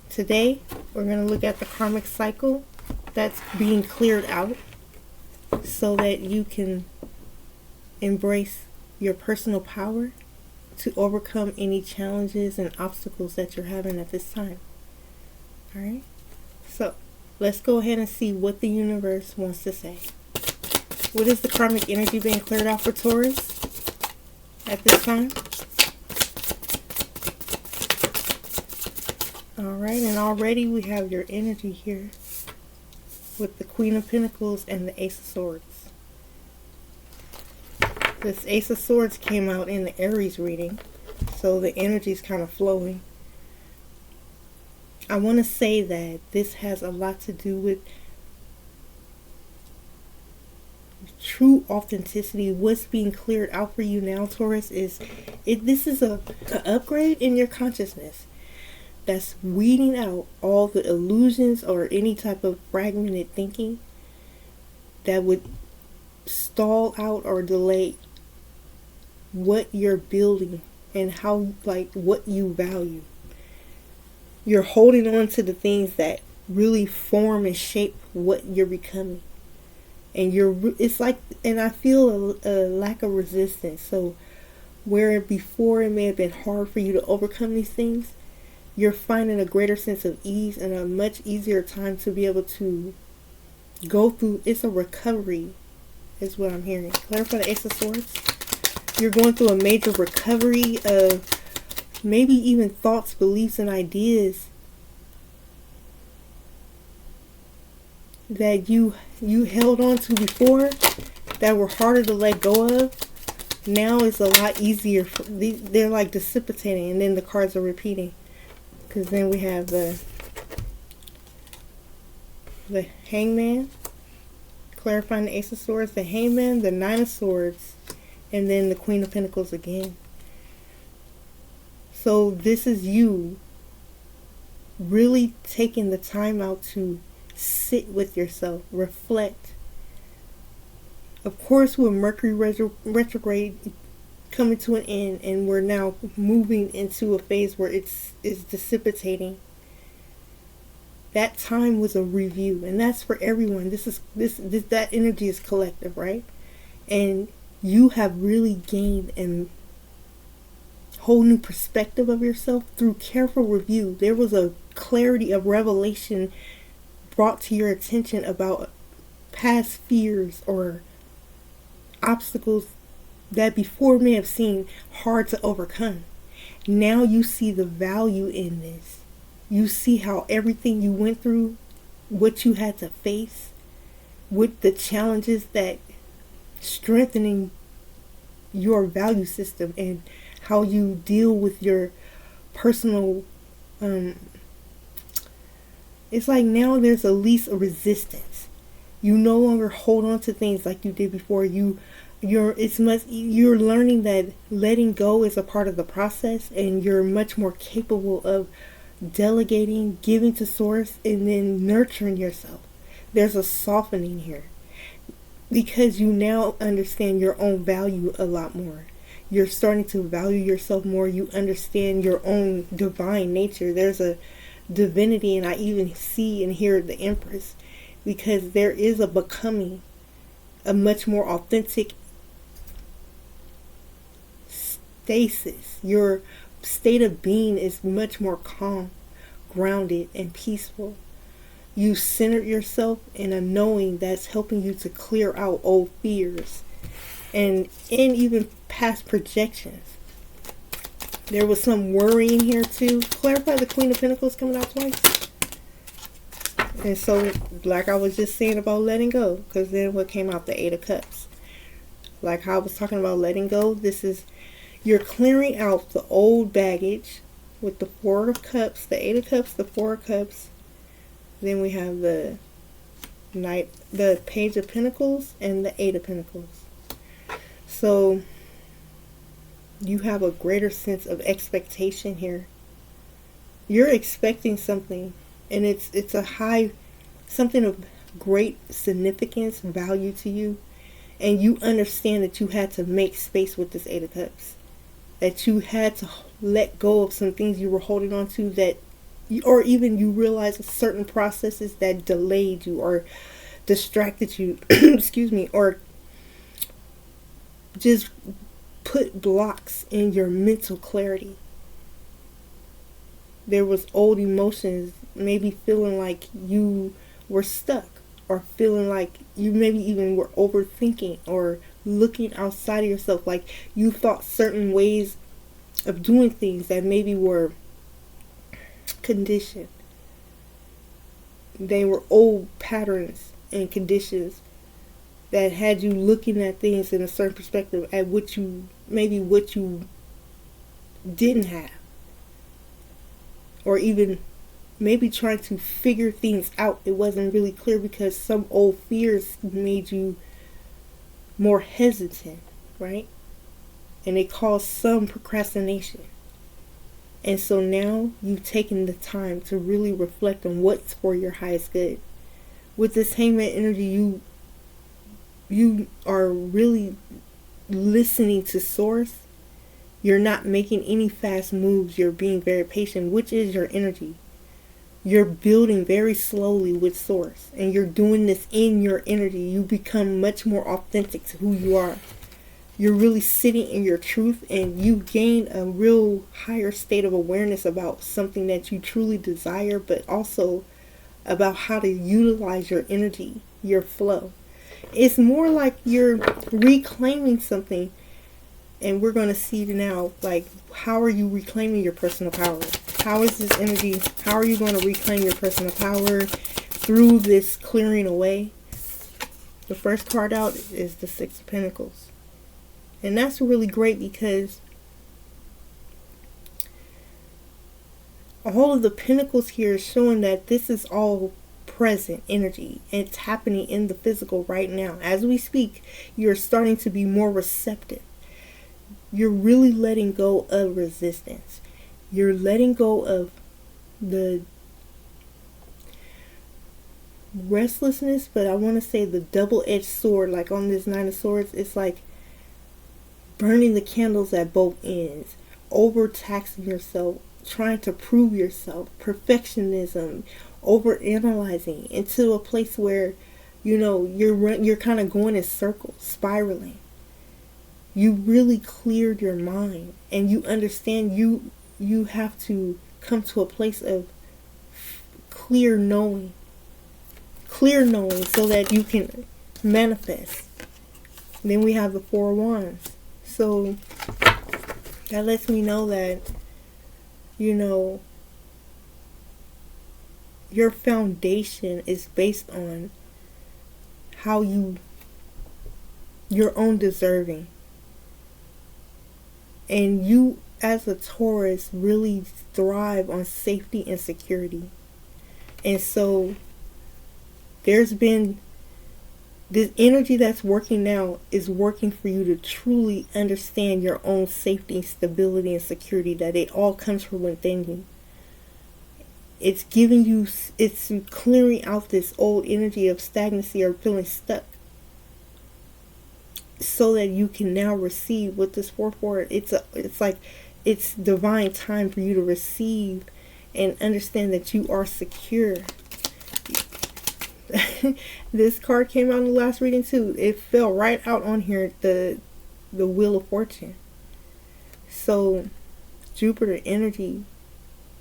Today, we're going to look at the karmic cycle that's being cleared out so that you can embrace your personal power to overcome any challenges and obstacles that you're having at this time. Alright? So, let's go ahead and see what the universe wants to say. What is the karmic energy being cleared out for Taurus at this time? Alright, and already we have your energy here with the Queen of Pentacles and the Ace of Swords. This Ace of Swords came out in the Aries reading, so the energy is kind of flowing. I want to say that this has a lot to do with true authenticity. What's being cleared out for you now, Taurus, is this is an upgrade in your consciousness that's weeding out all the illusions or any type of fragmented thinking that would stall out or delay what you're building and how, like, what you value. You're holding on to the things that really form and shape what you're becoming, and it's like, and I feel a lack of resistance. So where before it may have been hard for you to overcome these things, you're finding a greater sense of ease and a much easier time to be able to go through. It's a recovery is what I'm hearing. Clarify the Ace of Swords. You're going through a major recovery of maybe even thoughts, beliefs, and ideas that you held on to before that were harder to let go of. Now it's a lot easier. They're like dissipating, and then the cards are repeating. Because then we have the Hangman, clarifying the Ace of Swords, the Hangman, the Nine of Swords, and then the Queen of Pentacles again. So this is you really taking the time out to sit with yourself, reflect. Of course, with Mercury retrograde coming to an end, and we're now moving into a phase where it's dissipating. That time was a review, and that's for everyone. That energy is collective, right? And you have really gained a whole new perspective of yourself through careful review. There was a clarity of revelation brought to your attention about past fears or obstacles that before may have seemed hard to overcome. Now you see the value in this. You see how everything you went through, what you had to face, with the challenges that strengthening your value system and how you deal with your personal it's like now there's at least a resistance. You no longer hold on to things like you did before. You're learning that letting go is a part of the process, and you're much more capable of delegating, giving to source, and then nurturing yourself. There's a softening here because you now understand your own value a lot more. You're starting to value yourself more. You understand your own divine nature. There's a divinity, and I even see and hear the Empress, because there is a becoming a much more authentic stasis. Your state of being is much more calm, grounded, and peaceful. You centered yourself in a knowing that's helping you to clear out old fears and even past projections. There was some worrying here too. Clarify the Queen of Pentacles coming out twice. And so, like I was just saying about letting go, because then what came out? The Eight of Cups. Like how I was talking about letting go, this is, you're clearing out the old baggage with the Four of Cups, the Eight of Cups, the Four of Cups. Then we have the Page of Pentacles and the Eight of Pentacles. So you have a greater sense of expectation here. You're expecting something, and it's a high, something of great significance, value to you, and you understand that you had to make space with this Eight of Cups, that you had to let go of some things you were holding on to that or even you realize certain processes that delayed you or distracted you, excuse me, or just put blocks in your mental clarity. There was old emotions, maybe feeling like you were stuck, or feeling like you maybe even were overthinking or looking outside of yourself, like you thought certain ways of doing things that maybe were conditioned. They were old patterns and conditions that had you looking at things in a certain perspective at what you didn't have, or even maybe trying to figure things out. It wasn't really clear because some old fears made you more hesitant, right? And it caused some procrastination. And so now you've taken the time to really reflect on what's for your highest good. With this hangman energy, you are really listening to source. You're not making any fast moves. You're being very patient, which is your energy. You're building very slowly with source, and you're doing this in your energy. You become much more authentic to who you are. You're really sitting in your truth, and you gain a real higher state of awareness about something that you truly desire, but also about how to utilize your energy, your flow. It's more like you're reclaiming something, and we're going to see now, like, how are you reclaiming your personal power? How is this energy, how are you going to reclaim your personal power through this clearing away? The first card out is the Six of Pentacles. And that's really great because all of the pentacles here is showing that this is all present energy. It's happening in the physical right now. As we speak, you're starting to be more receptive. You're really letting go of resistance. You're letting go of the restlessness, but I want to say the double-edged sword, like on this Nine of Swords. It's like burning the candles at both ends, overtaxing yourself, trying to prove yourself, perfectionism, overanalyzing into a place where, you know, you're kind of going in circles, spiraling. You really cleared your mind, and you understand you have to come to a place of clear knowing so that you can manifest. Then we have the Four of Wands. So that lets me know that, you know, your foundation is based on how your own deserving. And you as a Taurus really thrive on safety and security. And so there's been this energy that's working now is working for you to truly understand your own safety, stability, and security, that it all comes from within you. It's giving you, it's clearing out this old energy of stagnancy or feeling stuck, so that you can now receive with this 4-4. It's like it's divine time for you to receive and understand that you are secure. This card came out in the last reading too. It fell right out on here, the Wheel of Fortune. So Jupiter energy,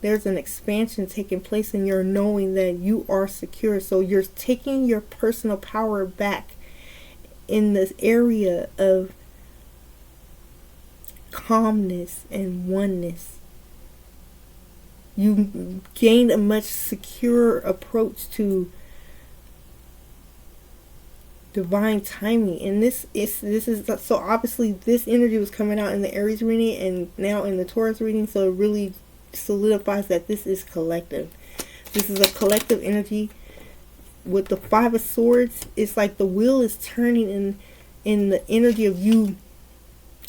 there's an expansion taking place in your knowing that you are secure. So you're taking your personal power back in this area of calmness and oneness. You gained a much secure approach to divine timing, and this is so obviously this energy was coming out in the Aries reading and now in the Taurus reading, so it really solidifies that this is collective. This is a collective energy. With the Five of Swords, it's like the wheel is turning in the energy of you.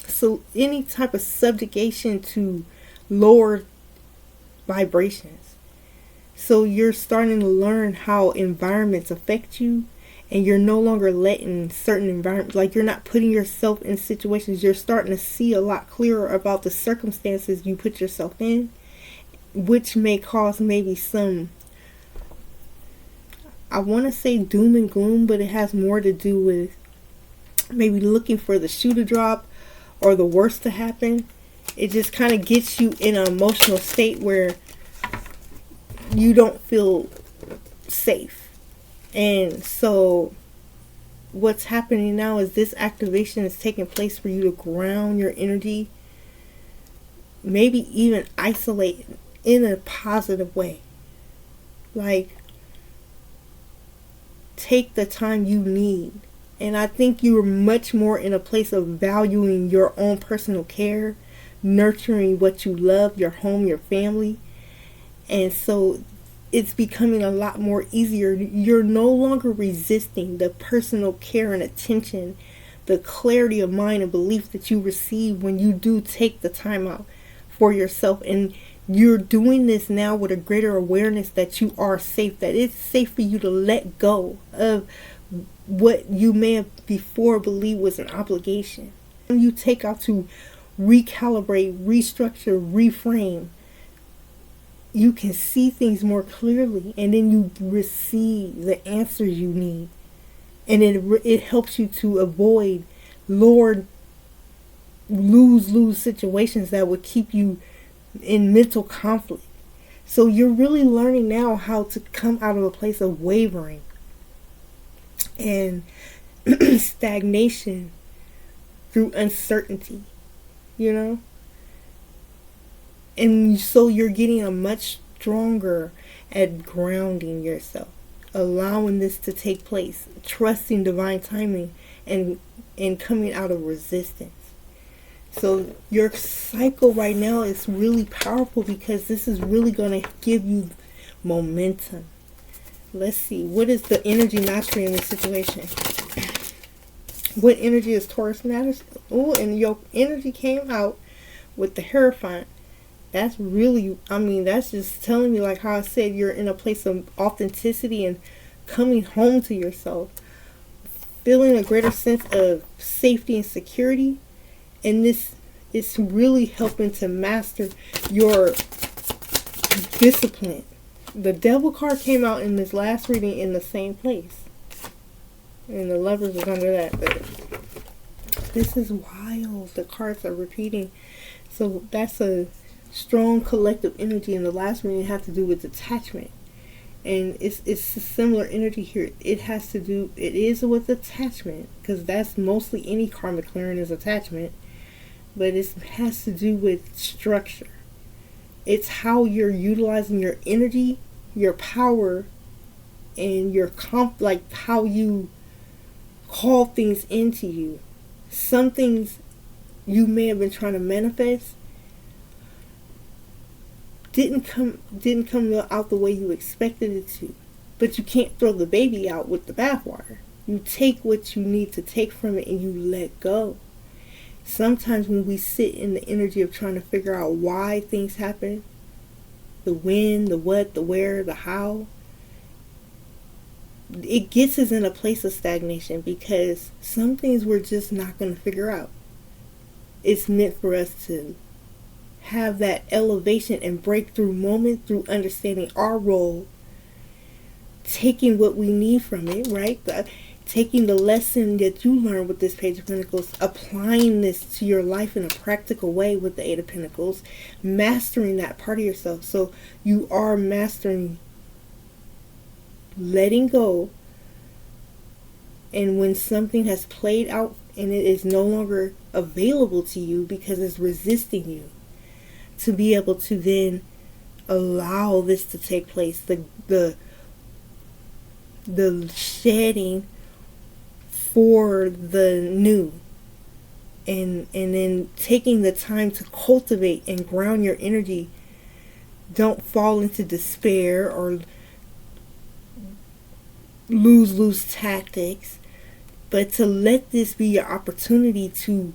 So any type of subjugation to lower vibrations. So you're starting to learn how environments affect you, and you're no longer letting certain environments, like you're not putting yourself in situations. You're starting to see a lot clearer about the circumstances you put yourself in, which may cause maybe some, I want to say doom and gloom, but it has more to do with maybe looking for the shoe to drop or the worst to happen. It just kind of gets you in an emotional state where you don't feel safe. And so what's happening now is this activation is taking place for you to ground your energy, maybe even isolate in a positive way. Like, take the time you need. And I think you're much more in a place of valuing your own personal care, nurturing what you love, your home, your family. And so it's becoming a lot more easier. You're no longer resisting the personal care and attention, the clarity of mind and belief that you receive when you do take the time out for yourself. And you're doing this now with a greater awareness that you are safe, that it's safe for you to let go of what you may have before believed was an obligation. When you take out to recalibrate, restructure, reframe, you can see things more clearly, and then you receive the answers you need. And it helps you to avoid lose situations that would keep you in mental conflict. So you're really learning now how to come out of a place of wavering and stagnation through uncertainty, you know? And so you're getting a much stronger at grounding yourself, allowing this to take place, trusting divine timing, and coming out of resistance. So your cycle right now is really powerful because this is really going to give you momentum. Let's see, what is the energy mastery in this situation? What energy is Taurus matters? Oh, and your energy came out with the Hierophant. That's really, that's just telling me, like how I said, you're in a place of authenticity and coming home to yourself, feeling a greater sense of safety and security. And this is really helping to master your discipline. The Devil card came out in this last reading in the same place, and the Lovers is under that. But this is wild. The cards are repeating. So that's a strong collective energy. In the last reading, it had to do with attachment, and it's a similar energy here. It is with attachment, because that's mostly any karmic clearing is attachment, but it has to do with structure. It's how you're utilizing your energy, your power, and your like how you call things into you. Some things you may have been trying to manifest didn't come out the way you expected it to. But you can't throw the baby out with the bathwater. You take what you need to take from it and you let go. Sometimes when we sit in the energy of trying to figure out why things happen, the when, the what, the where, the how, it gets us in a place of stagnation, because some things we're just not going to figure out. It's meant for us to have that elevation and breakthrough moment through understanding our role, taking what we need from it, right? Taking the lesson that you learned with this Page of Pentacles, applying this to your life in a practical way with the Eight of Pentacles, mastering that part of yourself. So you are mastering letting go, and when something has played out and it is no longer available to you because it's resisting you, to be able to then allow this to take place, the shedding for the new, and then taking the time to cultivate and ground your energy. Don't fall into despair or lose tactics, but to let this be your opportunity to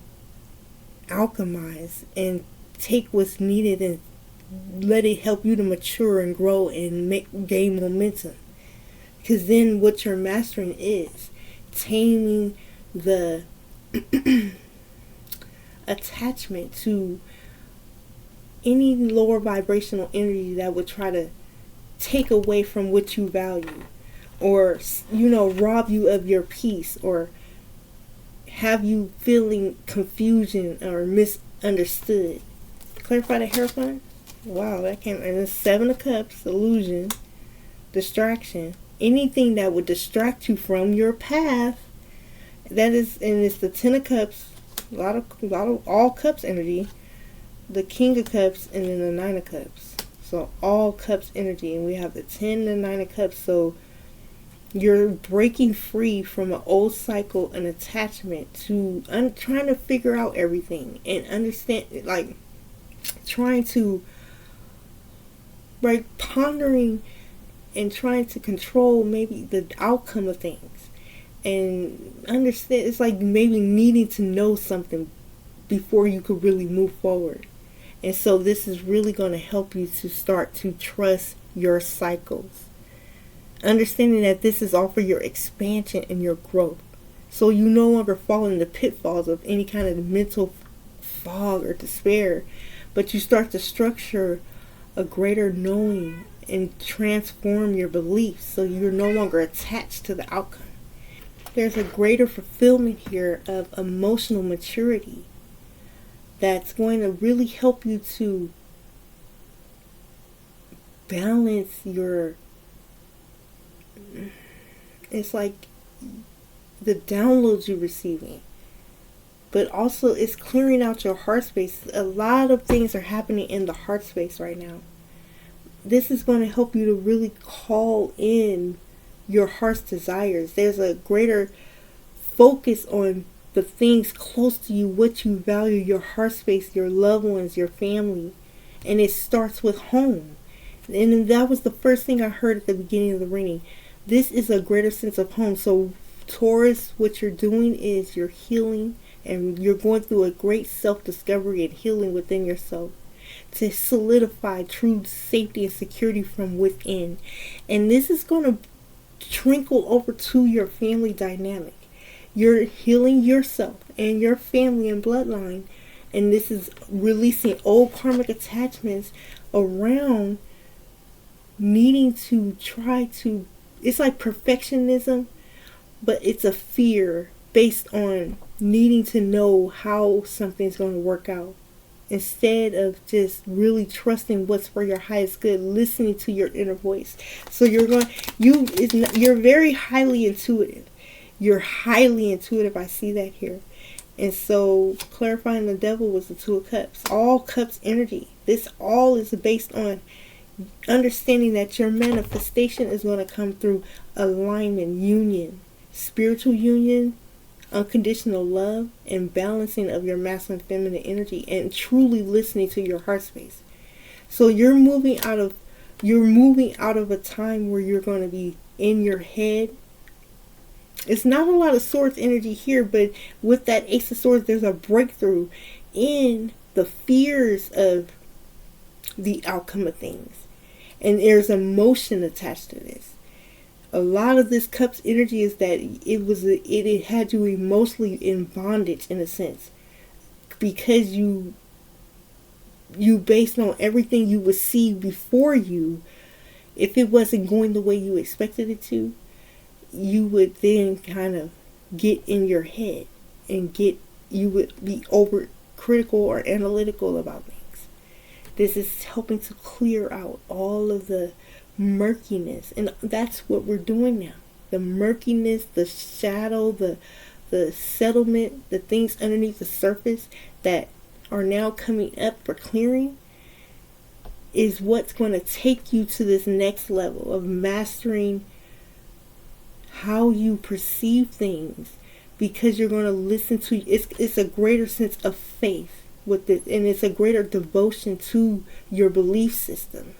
alchemize and take what's needed and let it help you to mature and grow and gain momentum. Because then what you're mastering is taming the attachment to any lower vibrational energy that would try to take away from what you value, or rob you of your peace, or have you feeling confusion or misunderstood. Clarify the Hierophant. Wow, that came, and it's 7 of Cups, illusion, distraction, anything that would distract you from your path. That is, and it's the 10 of Cups, a lot of all Cups energy, the King of Cups, and then the 9 of Cups. So all Cups energy, and we have the 10 and the 9 of Cups. So you're breaking free from an old cycle and attachment to trying to figure out everything and understand, like trying to, like, pondering and trying to control maybe the outcome of things, and understand, it's like maybe needing to know something before you could really move forward. And so this is really going to help you to start to trust your cycles, understanding that this is all for your expansion and your growth, so you no longer fall in the pitfalls of any kind of mental fog or despair, but you start to structure a greater knowing and transform your beliefs, so you're no longer attached to the outcome. There's a greater fulfillment here of emotional maturity that's going to really help you to balance your, it's like the downloads you're receiving, but also it's clearing out your heart space. A lot of things are happening in the heart space right now. This is going to help you to really call in your heart's desires. There's a greater focus on the things close to you, what you value, your heart space, your loved ones, your family. And it starts with home. And that was the first thing I heard at the beginning of the reading. This is a greater sense of home. So Taurus, what you're doing is you're healing, and you're going through a great self-discovery and healing within yourself to solidify true safety and security from within. And this is going to trickle over to your family dynamic. You're healing yourself and your family and bloodline, and this is releasing old karmic attachments around needing to try to, it's like perfectionism, but it's a fear based on needing to know how something's going to work out, instead of just really trusting what's for your highest good, listening to your inner voice. So you're very highly intuitive. You're highly intuitive. I see that here. And so clarifying the Devil was the 2 of Cups. All Cups energy. This all is based on understanding that your manifestation is going to come through alignment, union, spiritual union, unconditional love, and balancing of your masculine and feminine energy, and truly listening to your heart space. So you're moving out of a time where you're going to be in your head. It's not a lot of Swords energy here, but with that Ace of Swords, there's a breakthrough in the fears of the outcome of things, and there's emotion attached to this. A lot of this Cups energy is that it had you emotionally in bondage, in a sense, because you based on everything you would see before you. If it wasn't going the way you expected it to, you would then kind of get in your head and you would be over critical or analytical about things. This is helping to clear out all of the murkiness, and that's what we're doing now. The murkiness, the shadow, the settlement, the things underneath the surface that are now coming up for clearing is what's going to take you to this next level of mastering how you perceive things, because you're going to listen to, it's a greater sense of faith with it, and it's a greater devotion to your belief system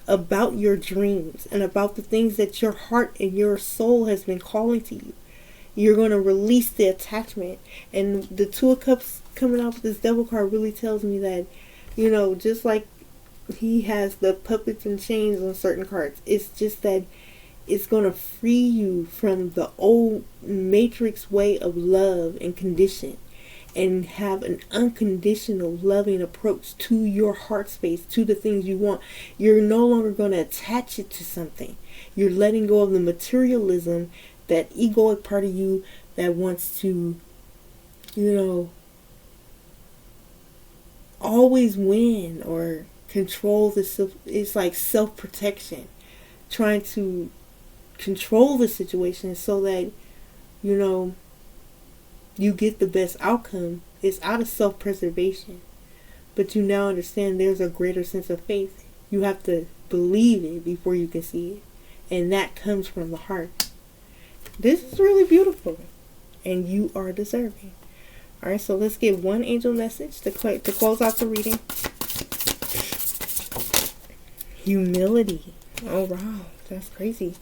about your dreams and about the things that your heart and your soul has been calling to you. You're going to release the attachment. And the 2 of Cups coming out with this Devil card really tells me that, just like he has the puppets and chains on certain cards, it's just that it's going to free you from the old matrix way of love and condition. and have an unconditional loving approach to your heart space, to the things you want. You're no longer going to attach it to something. You're letting go of the materialism, that egoic part of you that wants to, always win or control the. It's like self-protection, trying to control the situation so that you get the best outcome. It's out of self-preservation. But you now understand there's a greater sense of faith. You have to believe it before you can see it. And that comes from the heart. This is really beautiful. And you are deserving. Alright, so let's get one angel message to close out the reading. Humility. Oh wow, that's crazy.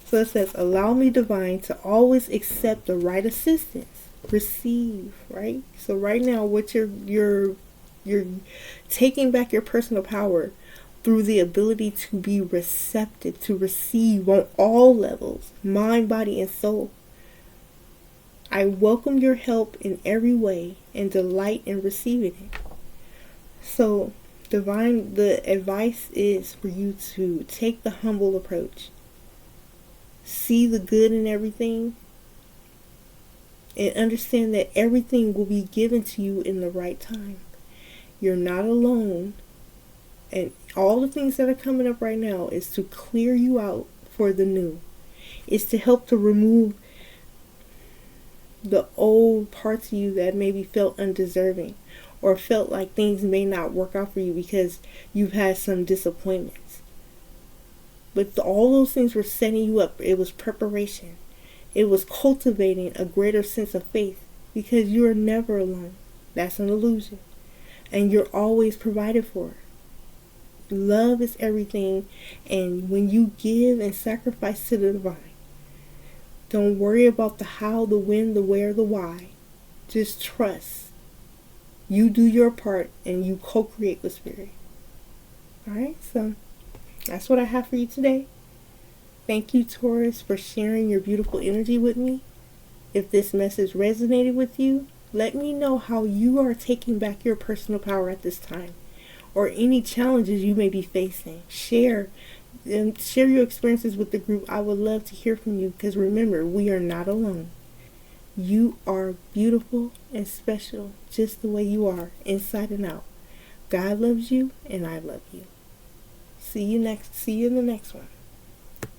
So it says, allow me, divine, to always accept the right assistance. Receive, right? So right now, what you're taking back your personal power through the ability to be receptive, to receive on all levels, mind, body, and soul. I welcome your help in every way and delight in receiving it. So, divine, the advice is for you to take the humble approach. See the good in everything. And understand that everything will be given to you in the right time. You're not alone. And all the things that are coming up right now is to clear you out for the new. It's to help to remove the old parts of you that maybe felt undeserving or felt like things may not work out for you because you've had some disappointments. But all those things were setting you up. It was preparation. It was cultivating a greater sense of faith because you are never alone. That's an illusion. And you're always provided for. Love is everything. And when you give and sacrifice to the divine, don't worry about the how, the when, the where, the why. Just trust. You do your part and you co-create with Spirit. Alright, so that's what I have for you today. Thank you, Taurus, for sharing your beautiful energy with me. If this message resonated with you, let me know how you are taking back your personal power at this time, or any challenges you may be facing. Share your experiences with the group. I would love to hear from you, because remember, we are not alone. You are beautiful and special just the way you are, inside and out. God loves you, and I love you. See you in the next one.